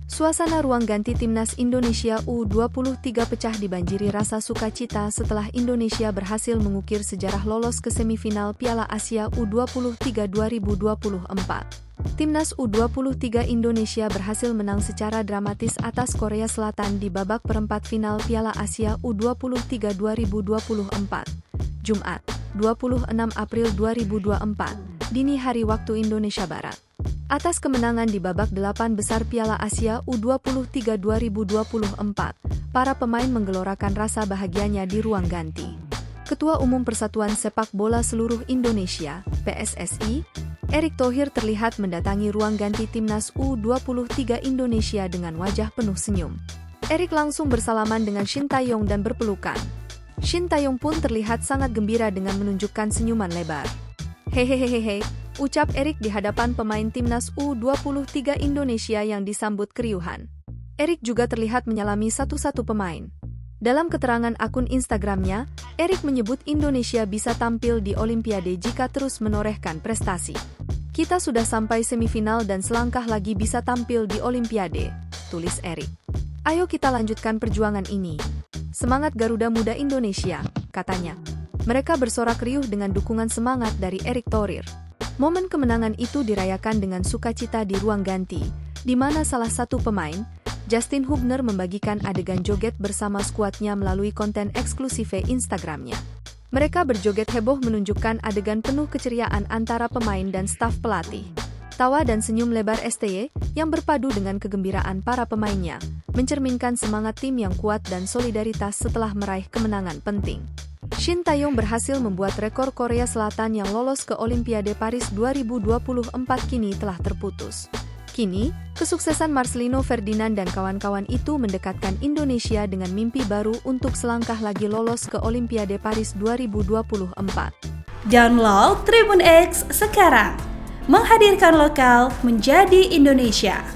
Suasana ruang ganti Timnas Indonesia U23 pecah dibanjiri rasa sukacita setelah Indonesia berhasil mengukir sejarah lolos ke semifinal Piala Asia U23 2024. Timnas U23 Indonesia berhasil menang secara dramatis atas Korea Selatan di babak perempat final Piala Asia U23 2024, Jumat, 26 April 2024, dini hari waktu Indonesia Barat. Atas kemenangan di babak 8 besar Piala Asia U23 2024, para pemain menggelorakan rasa bahagianya di ruang ganti. Ketua Umum Persatuan Sepak Bola Seluruh Indonesia, PSSI, Erick Thohir terlihat mendatangi ruang ganti Timnas U23 Indonesia dengan wajah penuh senyum. Erick langsung bersalaman dengan Shin Tae-yong dan berpelukan. Shin Tae-yong pun terlihat sangat gembira dengan menunjukkan senyuman lebar. Hehehehe, ucap Erick di hadapan pemain Timnas U23 Indonesia yang disambut keriuhan. Erick juga terlihat menyalami satu-satu pemain. Dalam keterangan akun Instagramnya, Erick menyebut Indonesia bisa tampil di Olimpiade jika terus menorehkan prestasi. Kita sudah sampai semifinal dan selangkah lagi bisa tampil di Olimpiade, tulis Erick. Ayo kita lanjutkan perjuangan ini. Semangat Garuda Muda Indonesia, katanya. Mereka bersorak riuh dengan dukungan semangat dari Erick Thohir. Momen kemenangan itu dirayakan dengan sukacita di ruang ganti, di mana salah satu pemain, Justin Hubner, membagikan adegan joget bersama skuadnya melalui konten eksklusif Instagramnya. Mereka berjoget heboh menunjukkan adegan penuh keceriaan antara pemain dan staf pelatih. Tawa dan senyum lebar STY yang berpadu dengan kegembiraan para pemainnya, mencerminkan semangat tim yang kuat dan solidaritas setelah meraih kemenangan penting. Shin Tae-yong berhasil membuat rekor Korea Selatan yang lolos ke Olimpiade Paris 2024 kini telah terputus. Kini, kesuksesan Marcelino Ferdinand dan kawan-kawan itu mendekatkan Indonesia dengan mimpi baru untuk selangkah lagi lolos ke Olimpiade Paris 2024. Download Tribun X sekarang, menghadirkan lokal menjadi Indonesia.